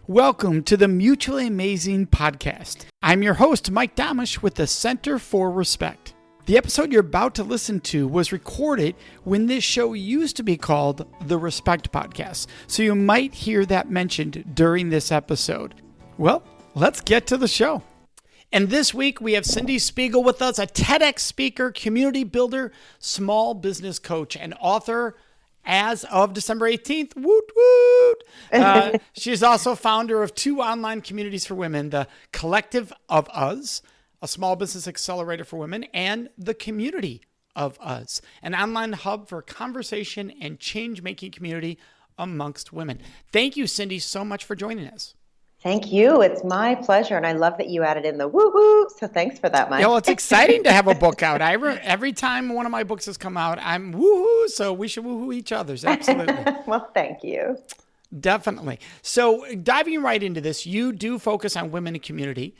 Welcome to the Mutually Amazing Podcast. I'm your host, Mike Domish with the Center for Respect. The episode you're about to listen to was recorded when this show used to be called the Respect Podcast, so you might hear that mentioned during this episode. Well, let's get to the show. And this week we have Cyndie Spiegel with us, a TEDx speaker, community builder, small business coach, and author as of December 18th. Woot, woot. She's also founder of two online communities for women, the Collective of Us, a small business accelerator for women, and the Community of Us, an online hub for conversation and change-making community amongst women. Thank you, Cyndie, so much for joining us. Thank you. It's my pleasure. And I love that you added in the woo-woo. So thanks for that, Mike. Yeah, well, it's exciting to have a book out. Every time one of my books has come out, I'm woo-hoo, so we should woo-hoo each other's. Absolutely. Well, thank you. Definitely. So diving right into this, you do focus on women and community.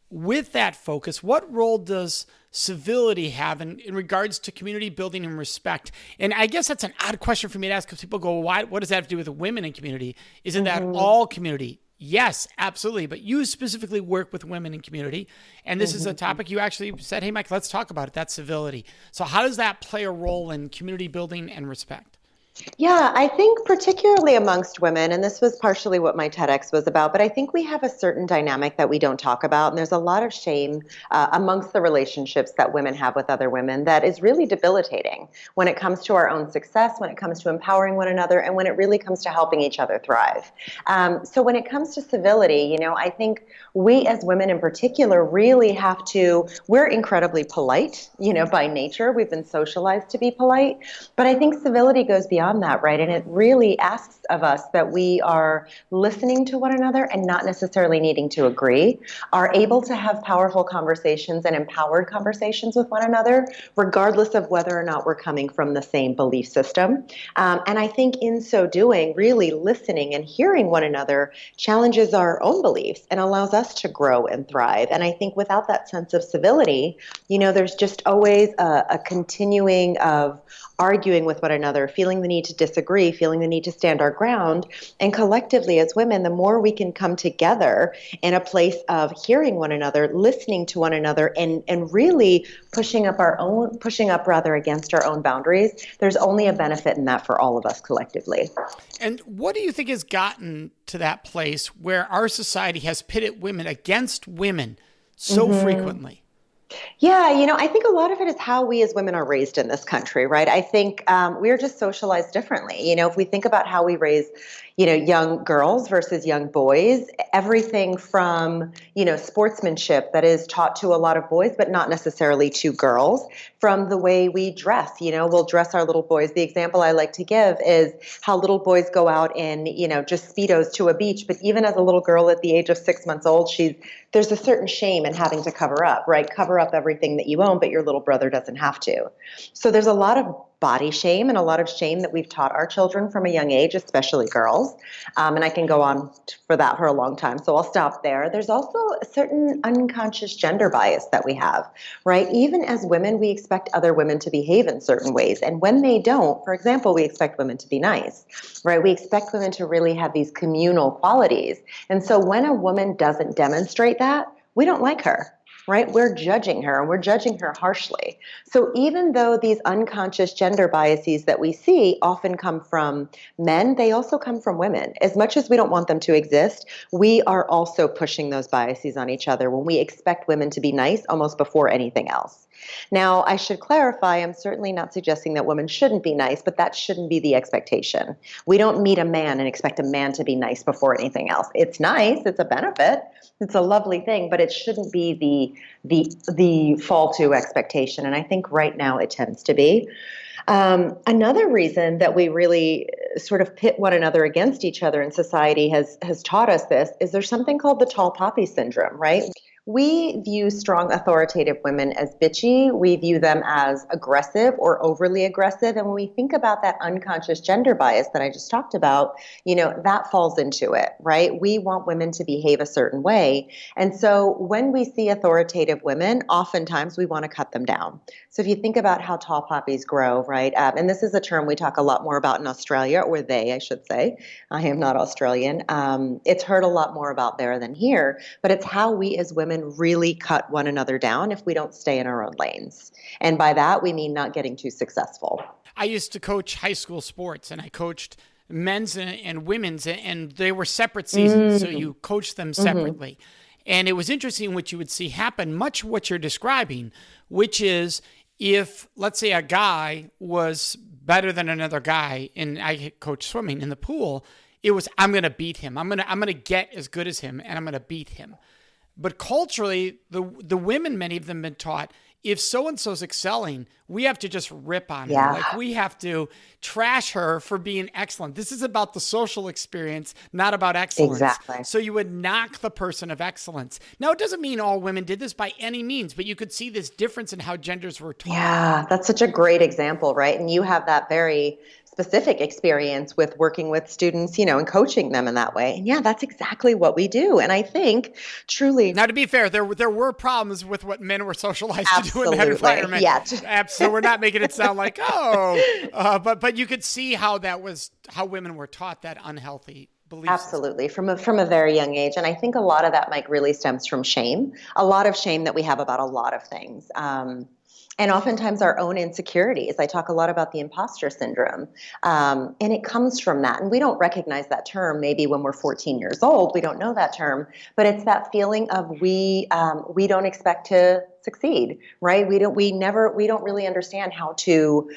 With that focus, what role does civility have in regards to community building and respect? And I guess that's an odd question for me to ask because people go, why? What does that have to do with women and community? Isn't that all community? Yes, absolutely. But you specifically work with women in community. And this is a topic you actually said, hey, Mike, let's talk about it. That's civility. So how does that play a role in community building and respect? Yeah, I think particularly amongst women, and this was partially what my TEDx was about, but I think we have a certain dynamic that we don't talk about. And there's a lot of shame amongst the relationships that women have with other women that is really debilitating when it comes to our own success, when it comes to empowering one another, and when it really comes to helping each other thrive. So when it comes to civility, I think we as women in particular really have to, we're incredibly polite, by nature. We've been socialized to be polite. But I think civility goes beyond that, right? And it really asks of us that we are listening to one another and not necessarily needing to agree, are able to have powerful conversations and empowered conversations with one another, regardless of whether or not we're coming from the same belief system. And I think in so doing, really listening and hearing one another challenges our own beliefs and allows us to grow and thrive. And I think without that sense of civility, there's just always a continuing of arguing with one another, feeling the need to disagree, feeling the need to stand our ground. And collectively as women, the more we can come together in a place of hearing one another, listening to one another, and really pushing up against our own boundaries, there's only a benefit in that for all of us collectively. And what do you think has gotten to that place where our society has pitted women against women so frequently? Yeah, I think a lot of it is how we as women are raised in this country, right? I think we're just socialized differently. If we think about how we raise, young girls versus young boys, everything from, sportsmanship that is taught to a lot of boys, but not necessarily to girls, from the way we dress, we'll dress our little boys. The example I like to give is how little boys go out in, just Speedos to a beach. But even as a little girl at the age of 6 months old, there's a certain shame in having to cover up, right? Cover up everything that you own, but your little brother doesn't have to. So there's a lot of body shame and a lot of shame that we've taught our children from a young age, especially girls. And I can go on for that for a long time, so I'll stop there. There's also a certain unconscious gender bias that we have, right? Even as women, we expect other women to behave in certain ways. And when they don't, for example, we expect women to be nice, right? We expect women to really have these communal qualities. And so when a woman doesn't demonstrate that, we don't like her. Right? We're judging her, and we're judging her harshly. So even though these unconscious gender biases that we see often come from men, they also come from women. As much as we don't want them to exist, we are also pushing those biases on each other when we expect women to be nice almost before anything else. Now, I should clarify, I'm certainly not suggesting that women shouldn't be nice, but that shouldn't be the expectation. We don't meet a man and expect a man to be nice before anything else. It's nice, it's a benefit, it's a lovely thing, but it shouldn't be the fall to expectation. And I think right now it tends to be. Another reason that we really sort of pit one another against each other in society has taught us this is there's something called the tall poppy syndrome, right? We view strong authoritative women as bitchy. We view them as aggressive or overly aggressive. And when we think about that unconscious gender bias that I just talked about, that falls into it, right? We want women to behave a certain way. And so when we see authoritative women, oftentimes we want to cut them down. So if you think about how tall poppies grow, right? And this is a term we talk a lot more about in Australia, or they, I should say. I am not Australian. It's heard a lot more about there than here, but it's how we as women really cut one another down if we don't stay in our own lanes. And by that, we mean not getting too successful. I used to coach high school sports, and I coached men's and women's, and they were separate seasons, so you coached them separately. Mm-hmm. And it was interesting what you would see happen, much what you're describing, which is if, let's say, a guy was better than another guy, and I coached swimming in the pool, it was, I'm going to beat him. I'm going to get as good as him, and I'm going to beat him. But culturally, the women, many of them have been taught, if so-and-so's excelling, we have to just rip on her. Like, we have to trash her for being excellent. This is about the social experience, not about excellence. Exactly. So you would knock the person of excellence. Now, it doesn't mean all women did this by any means, but you could see this difference in how genders were taught. Yeah, that's such a great example, right? And you have that very specific experience with working with students, and coaching them in that way. And yeah, that's exactly what we do. And I think truly. Now, to be fair, there were problems with what men were socialized to do in that environment. Yeah. So we're not making it sound like, but you could see how how women were taught that unhealthy belief system. Absolutely. From a very young age. And I think a lot of that, Mike, really stems from shame. A lot of shame that we have about a lot of things. And oftentimes our own insecurities. I talk a lot about the imposter syndrome. And it comes from that. And we don't recognize that term maybe when we're 14 years old. We don't know that term. But it's that feeling of we don't expect to succeed, right? We don't really understand how to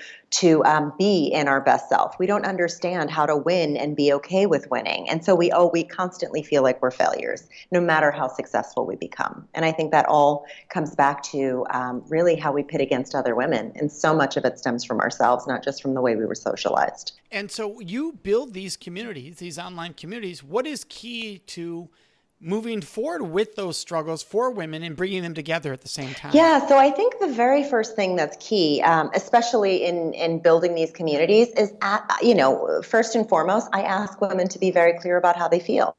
be in our best self. We don't understand how to win and be okay with winning. And so we constantly feel like we're failures, no matter how successful we become. And I think that all comes back to really how we pit against other women. And so much of it stems from ourselves, not just from the way we were socialized. And so you build these communities, these online communities. What is key to moving forward with those struggles for women and bringing them together at the same time? Yeah, so I think the very first thing that's key, especially in building these communities, is first and foremost, I ask women to be very clear about how they feel,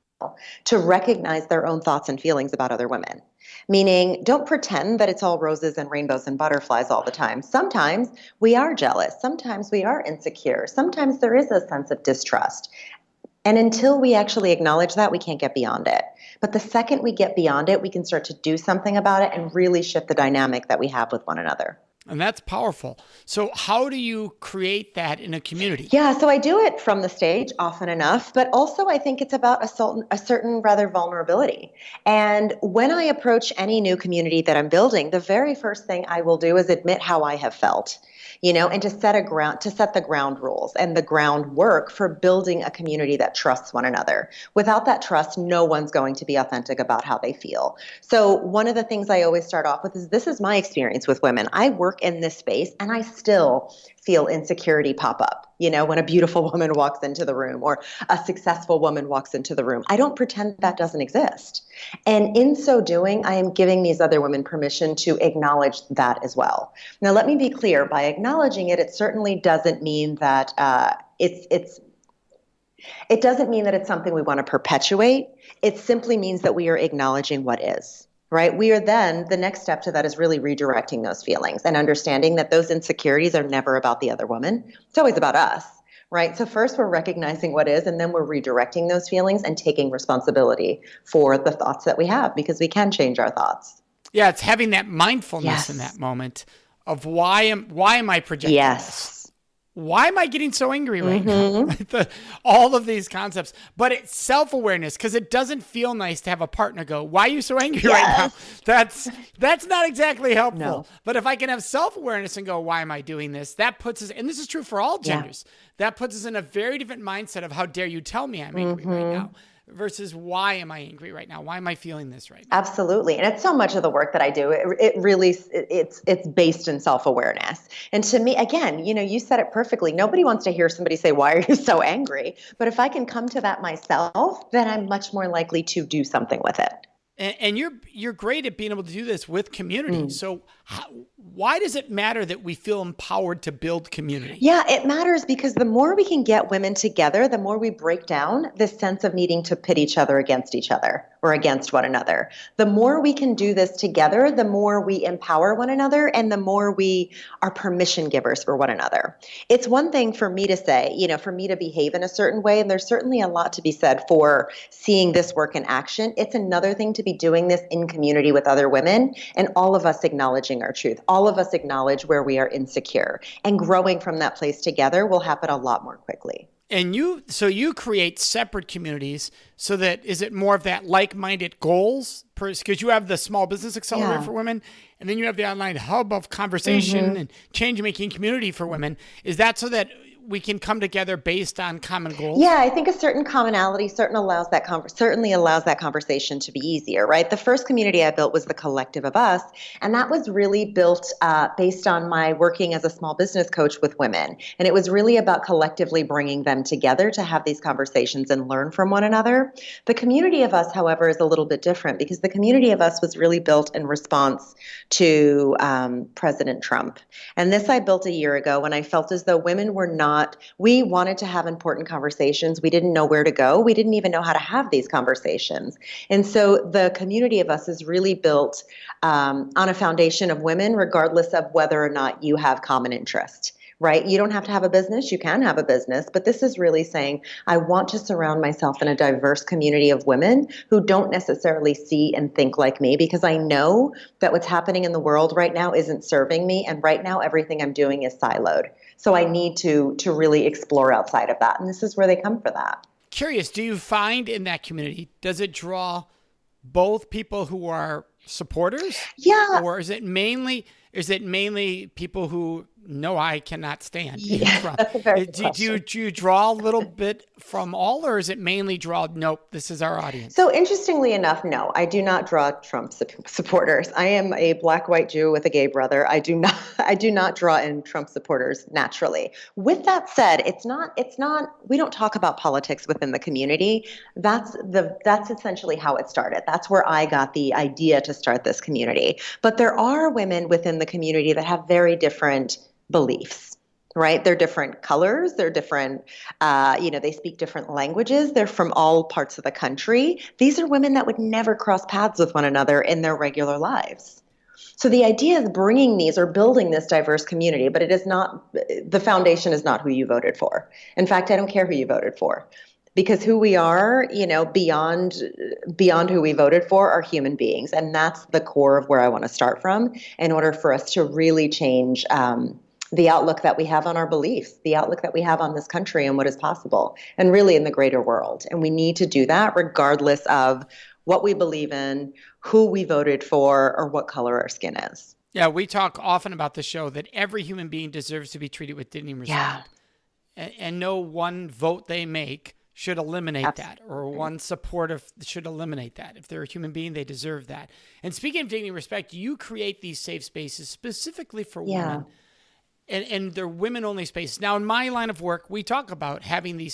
to recognize their own thoughts and feelings about other women. Meaning, don't pretend that it's all roses and rainbows and butterflies all the time. Sometimes we are jealous. Sometimes we are insecure. Sometimes there is a sense of distrust. And until we actually acknowledge that, we can't get beyond it. But the second we get beyond it, we can start to do something about it and really shift the dynamic that we have with one another. And that's powerful. So how do you create that in a community? Yeah, so I do it from the stage often enough, but also I think it's about a certain rather vulnerability. And when I approach any new community that I'm building, the very first thing I will do is admit how I have felt. And to set the ground rules and the groundwork for building a community that trusts one another. Without that trust, no one's going to be authentic about how they feel. So one of the things I always start off with is, this is my experience with women. I work in this space and I still feel insecurity pop up, when a beautiful woman walks into the room or a successful woman walks into the room. I don't pretend that doesn't exist. And in so doing, I am giving these other women permission to acknowledge that as well. Now, let me be clear. By acknowledging it, it certainly doesn't mean that it doesn't mean that it's something we want to perpetuate. It simply means that we are acknowledging what is. Right? We are then, the next step to that is really redirecting those feelings and understanding that those insecurities are never about the other woman. It's always about us, right? So first we're recognizing what is, and then we're redirecting those feelings and taking responsibility for the thoughts that we have, because we can change our thoughts. Yeah, it's having that mindfulness in that moment of why am I projecting this? Why am I getting so angry right now? All of these concepts. But it's self-awareness, because it doesn't feel nice to have a partner go, why are you so angry right now? That's not exactly helpful. No. But if I can have self-awareness and go, why am I doing this? That puts us, and this is true for all genders, that puts us in a very different mindset of, how dare you tell me I'm angry right now? Versus, why am I angry right now? Why am I feeling this right now? Absolutely. And it's so much of the work that I do. It really, it's based in self-awareness. And to me, again, you said it perfectly. Nobody wants to hear somebody say, why are you so angry? But if I can come to that myself, then I'm much more likely to do something with it. And you're great at being able to do this with community. So why does it matter that we feel empowered to build community? Yeah, it matters because the more we can get women together, the more we break down this sense of needing to pit each other against each other or against one another. The more we can do this together, the more we empower one another and the more we are permission givers for one another. It's one thing for me to say, for me to behave in a certain way, and there's certainly a lot to be said for seeing this work in action. It's another thing to be doing this in community with other women and all of us acknowledging our truth. All of us acknowledge where we are insecure, and growing from that place together will happen a lot more quickly. And you create separate communities so that, is it more of that like-minded goals? Because you have the Small Business Accelerator for women, and then you have the online hub of conversation and change-making community for women. Is that so that we can come together based on common goals? Yeah, I think a certain commonality certainly allows that conversation to be easier, right? The first community I built was the Collective of Us, and that was really built based on my working as a small business coach with women. And it was really about collectively bringing them together to have these conversations and learn from one another. The Community of Us, however, is a little bit different because the Community of Us was really built in response to President Trump. And this I built a year ago when I felt as though women were not, we wanted to have important conversations. We didn't know where to go. We didn't even know how to have these conversations. And so the Community of Us is really built on a foundation of women, regardless of whether or not you have common interest. Right? You don't have to have a business. You can have a business, but this is really saying, I want to surround myself in a diverse community of women who don't necessarily see and think like me, because I know that what's happening in the world right now isn't serving me. And right now, everything I'm doing is siloed. So I need to really explore outside of that. And this is where they come for that. Curious, do you find in that community, does it draw both people who are supporters? Yeah. Or is it mainly people who no, I cannot stand? Yeah, that's a very good question. Do you draw a little bit from all, or is it mainly nope, this is our audience? So interestingly enough, no, I do not draw Trump supporters. I am a black, white Jew with a gay brother. I do not draw in Trump supporters naturally. With that said, it's not, we don't talk about politics within the community. That's essentially how it started. That's where I got the idea to start this community. But there are women within the community that have very different beliefs, right? They're different colors. They're different, they speak different languages. They're from all parts of the country. These are women that would never cross paths with one another in their regular lives. So the idea is bringing these or building this diverse community, but it is not, the foundation is not who you voted for. In fact, I don't care who you voted for. Because who we are, beyond who we voted for, are human beings. And that's the core of where I want to start from in order for us to really change the outlook that we have on our beliefs, the outlook that we have on this country and what is possible, and really in the greater world. And we need to do that regardless of what we believe in, who we voted for, or what color our skin is. Yeah, we talk often about the show that every human being deserves to be treated with dignity and respect. Yeah. And no one vote they make should eliminate Absolutely. That, or one supporter should eliminate that. If they're a human being, they deserve that. And speaking of dignity and respect, you create these safe spaces specifically for women. And they're women-only spaces. Now, in my line of work, we talk about having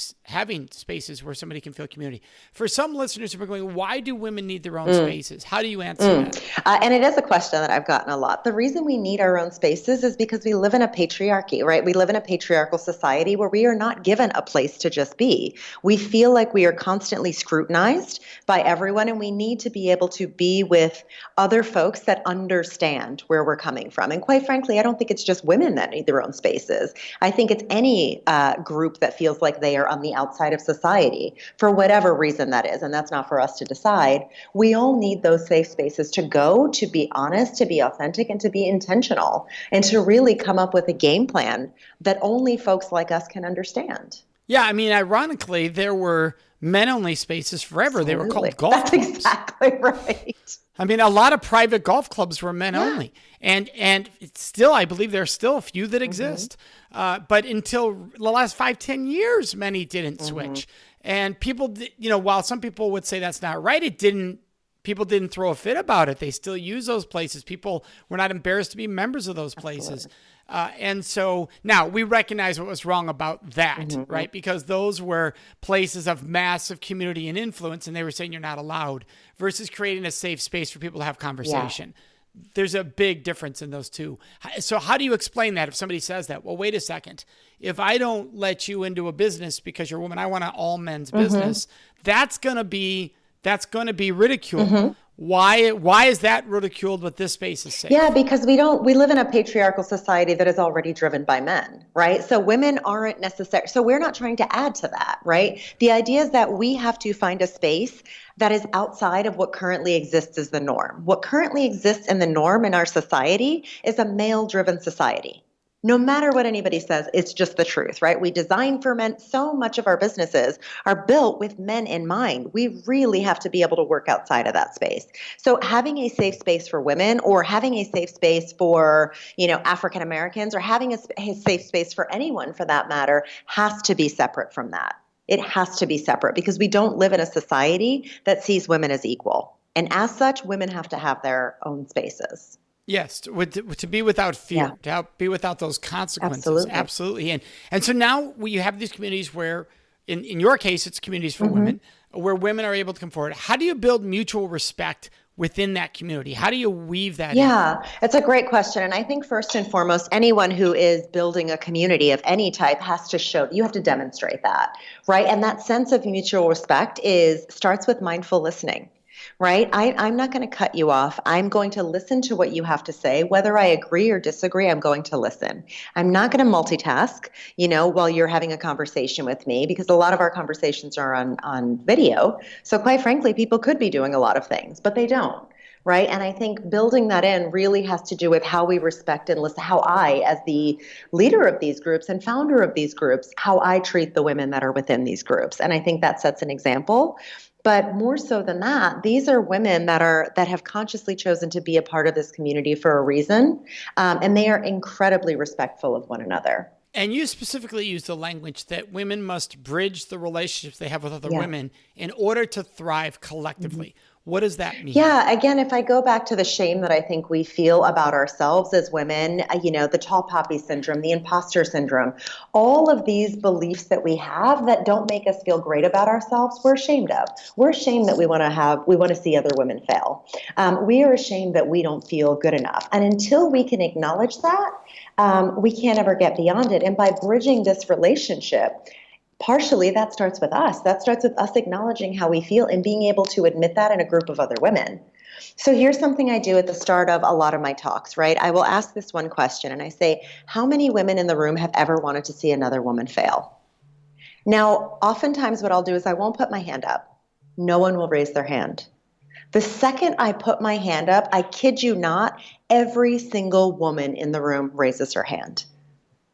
spaces where somebody can feel community. For some listeners who are going, why do women need their own spaces? How do you answer that? And it is a question that I've gotten a lot. The reason we need our own spaces is because we live in a patriarchy, right? We live in a patriarchal society where we are not given a place to just be. We feel like we are constantly scrutinized by everyone, and we need to be able to be with other folks that understand where we're coming from. And quite frankly, I don't think it's just women that need their own spaces. I think it's any group that feels like they are on the outside of society for whatever reason that is, and that's not for us to decide. We all need those safe spaces to go, to be honest, to be authentic, and to be intentional, and to really come up with a game plan that only folks like us can understand. Yeah, I mean, ironically, there were men-only spaces forever. Absolutely. They were called golf clubs. That's exactly right. I mean, a lot of private golf clubs were men only. And it's still, I believe there's still a few that exist. But until the last 5-10 years, many didn't switch. And people, while some people would say that's not right, people didn't throw a fit about it. They still use those places. People were not embarrassed to be members of those places. And so now we recognize what was wrong about that, right? Because those were places of massive community and influence, and they were saying you're not allowed, versus creating a safe space for people to have conversation. There's a big difference in those two. So how do you explain that if somebody says that? Well, wait a second. If I don't let you into a business because you're a woman, I want an all men's business, that's going to be ridiculed. Why is that ridiculed, but this space is safe? Yeah, because we live in a patriarchal society that is already driven by men, right? So women aren't necessary. So we're not trying to add to that, right? The idea is that we have to find a space that is outside of what currently exists as the norm. What currently exists in the norm in our society is a male-driven society. No matter what anybody says, it's just the truth, right? We design for men. So much of our businesses are built with men in mind. We really have to be able to work outside of that space. So having a safe space for women, or having a safe space for, African Americans, or having a safe space for anyone for that matter, has to be separate from that. It has to be separate, because we don't live in a society that sees women as equal. And as such, women have to have their own spaces. Yes, to be without fear, to be without those consequences. Absolutely. And so now you have these communities where, in your case, it's communities for women, where women are able to come forward. How do you build mutual respect within that community? How do you weave that in? Yeah, it's a great question. And I think first and foremost, anyone who is building a community of any type has to you have to demonstrate that, right? And that sense of mutual respect starts with mindful listening. Right? I'm not going to cut you off. I'm going to listen to what you have to say. Whether I agree or disagree, I'm going to listen. I'm not going to multitask, while you're having a conversation with me, because a lot of our conversations are on video. So quite frankly, people could be doing a lot of things, but they don't. Right. And I think building that in really has to do with how we respect and listen, how I, as the leader of these groups and founder of these groups, how I treat the women that are within these groups. And I think that sets an example. But more so than that, these are women that have consciously chosen to be a part of this community for a reason. And they are incredibly respectful of one another. And you specifically use the language that women must bridge the relationships they have with other women in order to thrive collectively. What does that mean? Yeah, again, if I go back to the shame that I think we feel about ourselves as women, the tall poppy syndrome, the imposter syndrome, all of these beliefs that we have that don't make us feel great about ourselves, we're ashamed of. We're ashamed that we want to see other women fail. We are ashamed that we don't feel good enough. And until we can acknowledge that, we can't ever get beyond it. And by bridging this relationship, partially that starts with us. That starts with us acknowledging how we feel and being able to admit that in a group of other women. So here's something I do at the start of a lot of my talks, right? I will ask this one question and I say, how many women in the room have ever wanted to see another woman fail? Now, oftentimes what I'll do is I won't put my hand up. No one will raise their hand. The second I put my hand up, I kid you not, every single woman in the room raises her hand.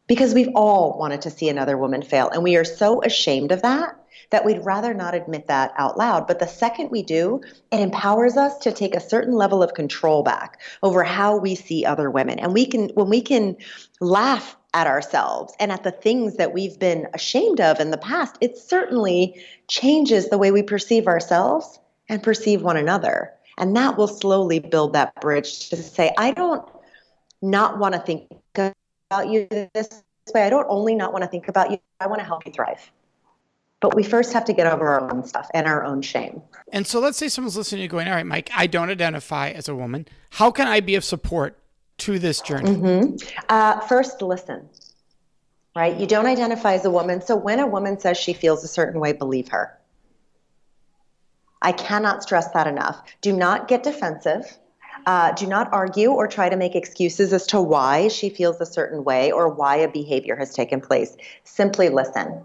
Because we've all wanted to see another woman fail. And we are so ashamed of that we'd rather not admit that out loud. But the second we do, it empowers us to take a certain level of control back over how we see other women. And when we can laugh at ourselves and at the things that we've been ashamed of in the past, it certainly changes the way we perceive ourselves and perceive one another. And that will slowly build that bridge to say, I don't not want to think about you this way. I don't only not want to think about you. I want to help you thrive. But we first have to get over our own stuff and our own shame. And so let's say someone's listening and going, all right, Mike, I don't identify as a woman. How can I be of support to this journey? First, listen, right? You don't identify as a woman. So when a woman says she feels a certain way, believe her. I cannot stress that enough. Do not get defensive. Do not argue or try to make excuses as to why she feels a certain way or why a behavior has taken place. Simply listen.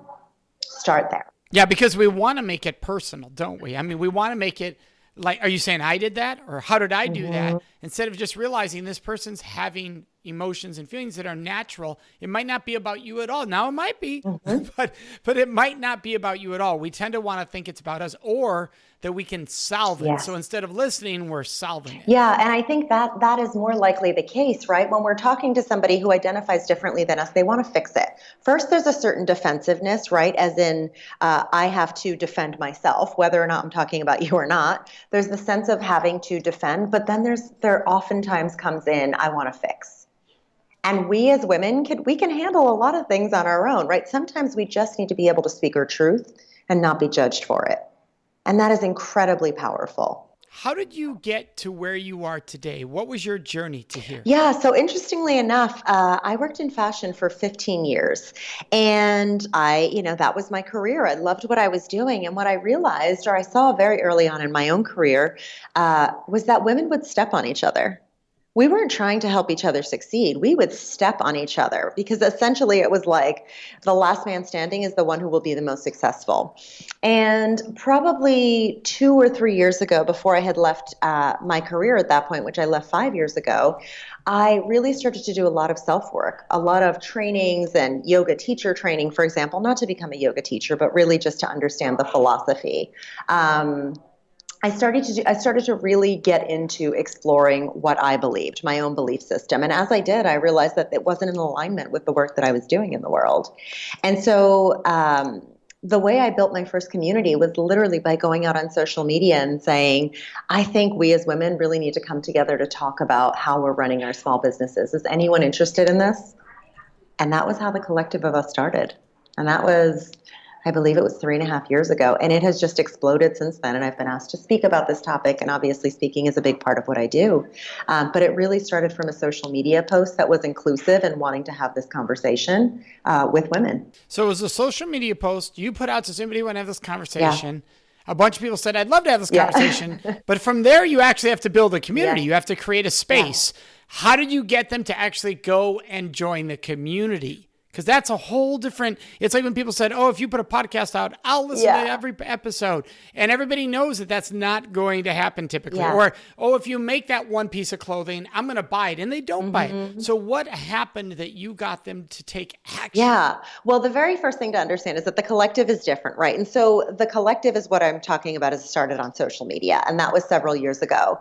Start there. Yeah, because we want to make it personal, don't we? I mean, we want to make it like, are you saying I did that? Or how did I do that? Instead of just realizing this person's having emotions and feelings that are natural. It might not be about you at all. Now it might be, but it might not be about you at all. We tend to want to think it's about us or that we can solve it. So instead of listening, we're solving it. Yeah. And I think that is more likely the case, right? When we're talking to somebody who identifies differently than us, they want to fix it. First, there's a certain defensiveness, right? As in, I have to defend myself, whether or not I'm talking about you or not. There's the sense of having to defend, but then there oftentimes comes in, I want to fix. And we as women we can handle a lot of things on our own, right? Sometimes we just need to be able to speak our truth and not be judged for it. And that is incredibly powerful. How did you get to where you are today? What was your journey to here? Yeah, so interestingly enough, I worked in fashion for 15 years. And that was my career. I loved what I was doing. And what I realized, or I saw very early on in my own career, was that women would step on each other. We weren't trying to help each other succeed. We would step on each other because essentially it was like the last man standing is the one who will be the most successful. And probably 2 or 3 years ago, before I had left my career at that point, which I left 5 years ago, I really started to do a lot of self-work, a lot of trainings and yoga teacher training, for example, not to become a yoga teacher, but really just to understand the philosophy. I started to really get into exploring what I believed, my own belief system. And as I did, I realized that it wasn't in alignment with the work that I was doing in the world. And so the way I built my first community was literally by going out on social media and saying, I think we as women really need to come together to talk about how we're running our small businesses. Is anyone interested in this? And that was how the collective of us started. And that was, I believe it was 3.5 years ago, and it has just exploded since then. And I've been asked to speak about this topic, and obviously speaking is a big part of what I do. But it really started from a social media post that was inclusive and wanting to have this conversation with women. So it was a social media post you put out to somebody who want to have this conversation. Yeah. A bunch of people said, I'd love to have this conversation. But from there, you actually have to build a community. You have to create a space. How did you get them to actually go and join the community? Because that's a whole different, it's like when people said, oh, if you put a podcast out, I'll listen to every episode. And everybody knows that that's not going to happen typically. Or, oh, if you make that one piece of clothing, I'm going to buy it. And they don't buy it. So what happened that you got them to take action? Yeah. Well, the very first thing to understand is that the collective is different, right? And so the collective is what I'm talking about, is started on social media. And that was several years ago.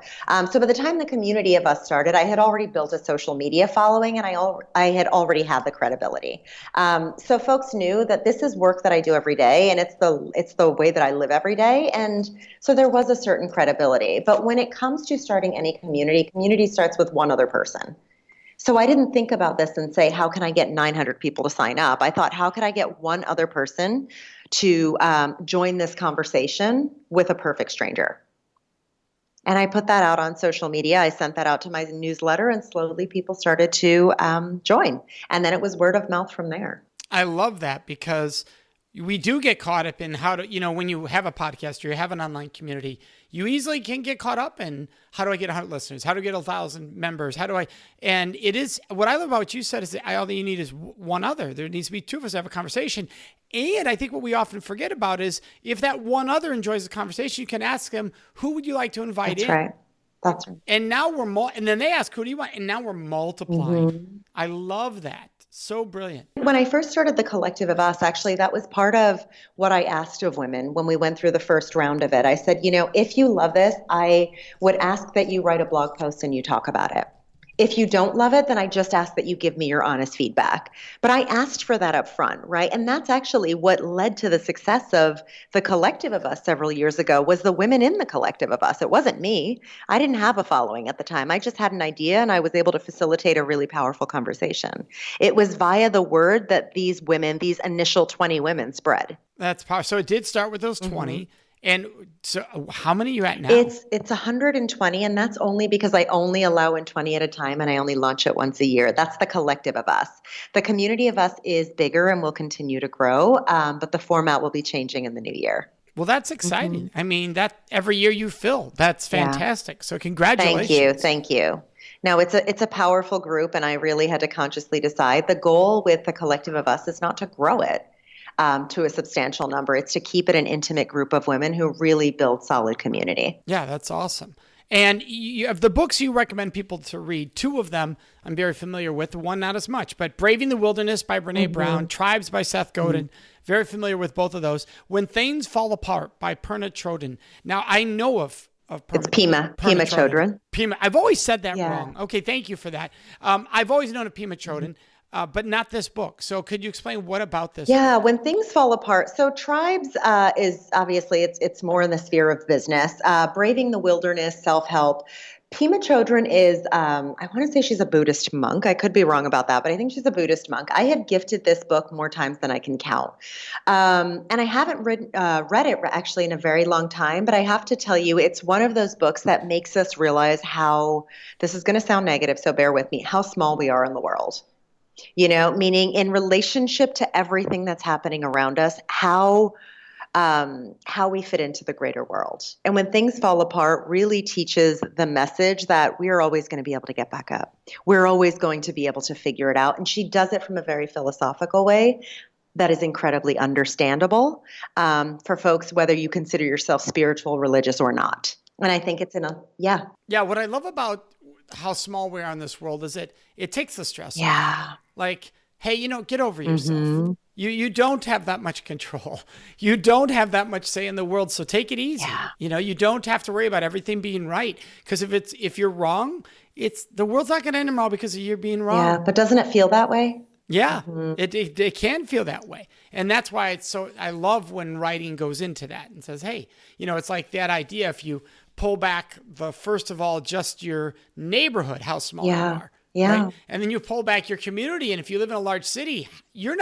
So by the time the community of us started, I had already built a social media following, and I had already had the credibility. So folks knew that this is work that I do every day, and it's the way that I live every day. And so there was a certain credibility. But when it comes to starting any community starts with one other person. So I didn't think about this and say, how can I get 900 people to sign up? I thought, how could I get one other person to join this conversation with a perfect stranger? And I put that out on social media. I sent that out to my newsletter, and slowly people started to join. And then it was word of mouth from there. I love that, because we do get caught up in how to, when you have a podcast or you have an online community, you easily can get caught up in, how do I get 100 listeners? How do I get 1,000 members? And it is, what I love about what you said is that all that you need is one other. There needs to be two of us to have a conversation. And I think what we often forget about is, if that one other enjoys the conversation, you can ask them, who would you like to invite in? That's right. And now and then they ask, who do you want? And now we're multiplying. I love that. So brilliant. When I first started the collective of us, actually, that was part of what I asked of women when we went through the first round of it. I said, if you love this, I would ask that you write a blog post and you talk about it. If you don't love it, then I just ask that you give me your honest feedback. But I asked for that up front, right? And that's actually what led to the success of the collective of us several years ago, was the women in the collective of us. It wasn't me. I didn't have a following at the time. I just had an idea, and I was able to facilitate a really powerful conversation. It was via the word that these initial 20 women spread. That's powerful. So it did start with those 20. And so how many are you at now? It's 120, and that's only because I only allow in 20 at a time, and I only launch it once a year. That's the collective of us. The community of us is bigger and will continue to grow, but the format will be changing in the new year. Well, that's exciting. I mean, that every year you fill. That's fantastic. So congratulations. Thank you. No, it's a powerful group, and I really had to consciously decide. The goal with the collective of us is not to grow it to a substantial number. It's to keep it an intimate group of women who really build solid community. Yeah, that's awesome. And of the books you recommend people to read, 2 of them I'm very familiar with, one not as much, but Braving the Wilderness by Brene Brown, Tribes by Seth Godin, very familiar with both of those. When Things Fall Apart by Purna Chodron. Now, I know of it's Pema Chodron. Pema. I've always said that wrong. Okay, thank you for that. I've always known of Pema Chodron. But not this book. So could you explain what about this? Yeah, When Things Fall Apart. So Tribes is obviously, it's more in the sphere of business. Braving the Wilderness, self-help. Pema Chodron is, I want to say she's a Buddhist monk. I could be wrong about that, but I think she's a Buddhist monk. I have gifted this book more times than I can count. And I haven't read it actually in a very long time, but I have to tell you, it's one of those books that makes us realize how, this is going to sound negative, so bear with me, how small we are in the world. Meaning in relationship to everything that's happening around us, how we fit into the greater world. And when things fall apart, really teaches the message that we're always going to be able to get back up. We're always going to be able to figure it out. And she does it from a very philosophical way that is incredibly understandable for folks, whether you consider yourself spiritual, religious, or not. And I think it's Yeah, what I love about how small we are in this world is it takes the stress off. Like, hey, get over yourself. Mm-hmm. You don't have that much control. You don't have that much say in the world. So take it easy. Yeah. You don't have to worry about everything being right. Because if you're wrong, the world's not going to end tomorrow because of you being wrong. Yeah, but doesn't it feel that way? Yeah, mm-hmm. It can feel that way. And that's why I love when writing goes into that and says, hey, it's like that idea. If you pull back first of all, just your neighborhood, how small you are. Yeah. Right? And then you pull back your community. And if you live in a large city, you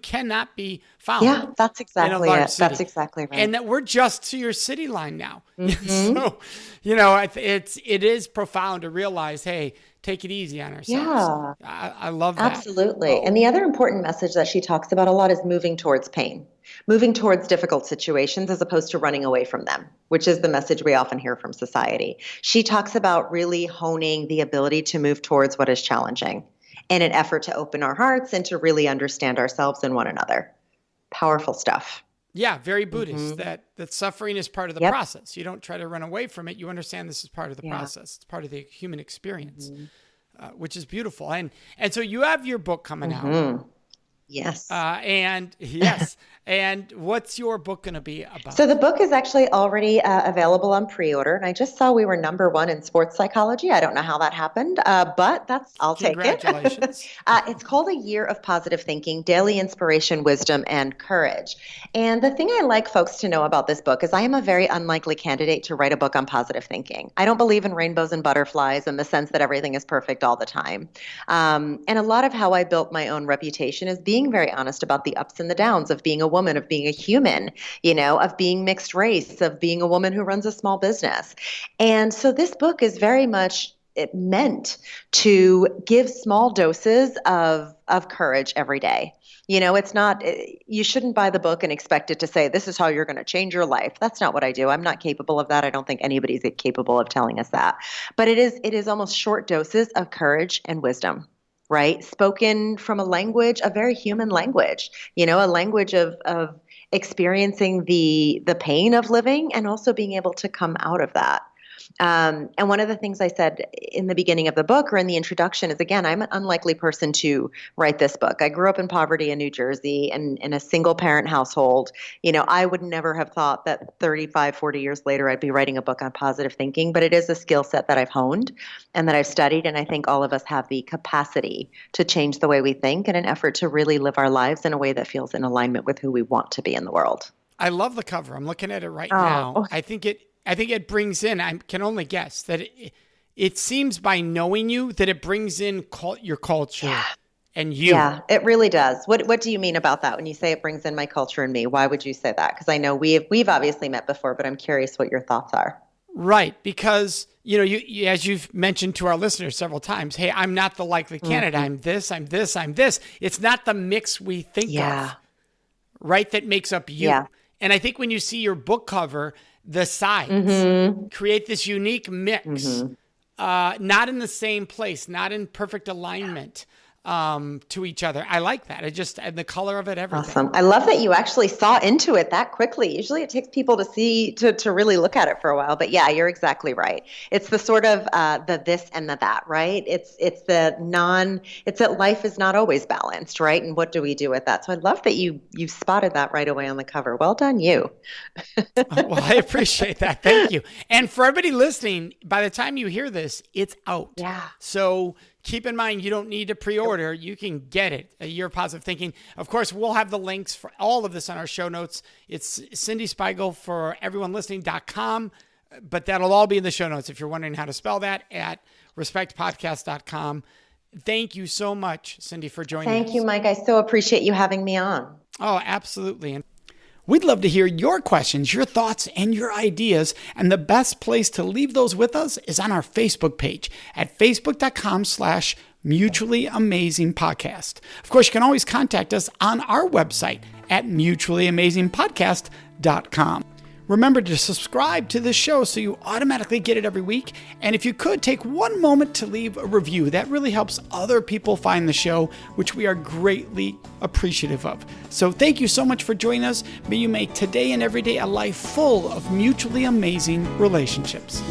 cannot be found. Yeah, that's exactly in a large it. City. That's exactly right. And that we're just to your city line now. Mm-hmm. So, it is profound to realize, hey, take it easy on ourselves. Yeah. I love that. Absolutely. And the other important message that she talks about a lot is moving towards pain, moving towards difficult situations as opposed to running away from them, which is the message we often hear from society. She talks about really honing the ability to move towards what is challenging in an effort to open our hearts and to really understand ourselves and one another. Powerful stuff. Yeah, very Buddhist, mm-hmm. that suffering is part of the process. You don't try to run away from it. You understand this is part of the process. It's part of the human experience, which is beautiful. And so you have your book coming out. Yes. And what's your book going to be about? So the book is actually already available on pre-order. And I just saw we were #1 in sports psychology. I don't know how that happened, but I'll take it. Congratulations. It's called A Year of Positive Thinking, Daily Inspiration, Wisdom, and Courage. And the thing I like folks to know about this book is I am a very unlikely candidate to write a book on positive thinking. I don't believe in rainbows and butterflies in the sense that everything is perfect all the time. And a lot of how I built my own reputation is being very honest about the ups and the downs of being a woman, of being a human, of being mixed race, of being a woman who runs a small business. And so this book is very much meant to give small doses of courage every day. It's not, you shouldn't buy the book and expect it to say, this is how you're going to change your life. That's not what I do. I'm not capable of that. I don't think anybody's capable of telling us that. But it is almost short doses of courage and wisdom. Right? Spoken from a very human language, a language of experiencing the pain of living and also being able to come out of that. And one of the things I said in the beginning of the book or in the introduction is, again, I'm an unlikely person to write this book. I grew up in poverty in New Jersey and in a single parent household. I would never have thought that 35, 40 years later, I'd be writing a book on positive thinking, but it is a skill set that I've honed and that I've studied. And I think all of us have the capacity to change the way we think in an effort to really live our lives in a way that feels in alignment with who we want to be in the world. I love the cover. I'm looking at it right now. I think it brings in, I can only guess, that it seems by knowing you that it brings in your culture and you. Yeah, it really does. What do you mean about that when you say it brings in my culture and me? Why would you say that? Because I know we've obviously met before, but I'm curious what your thoughts are. Right, because you as you've mentioned to our listeners several times, hey, I'm not the likely candidate. I'm this, I'm this, I'm this. It's not the mix we think of, right, that makes up you. Yeah. And I think when you see your book cover, the sides create this unique mix, not in the same place, not in perfect alignment to each other. I like that. And the color of it, everything. Awesome. I love that you actually saw into it that quickly. Usually it takes people to really look at it for a while, but yeah, you're exactly right. It's the sort of the this and the that, right? It's that life is not always balanced, right? And what do we do with that? So I love that you spotted that right away on the cover. Well done, you. Well, I appreciate that. Thank you. And for everybody listening, by the time you hear this, it's out. Yeah. So keep in mind, you don't need to pre-order. You can get it. A Year of Positive Thinking. Of course, we'll have the links for all of this on our show notes. It's Cyndie Spiegel for everyone listening.com. but that'll all be in the show notes if you're wondering how to spell that, at respectpodcast.com. Thank you so much, Cyndie, for joining us. Thank you, Mike. I so appreciate you having me on. Oh, absolutely. And we'd love to hear your questions, your thoughts, and your ideas. And the best place to leave those with us is on our Facebook page at facebook.com/Mutually Amazing Podcast. Of course, you can always contact us on our website at mutuallyamazingpodcast.com. Remember to subscribe to this show so you automatically get it every week. And if you could, take one moment to leave a review. That really helps other people find the show, which we are greatly appreciative of. So thank you so much for joining us. May you make today and every day a life full of mutually amazing relationships.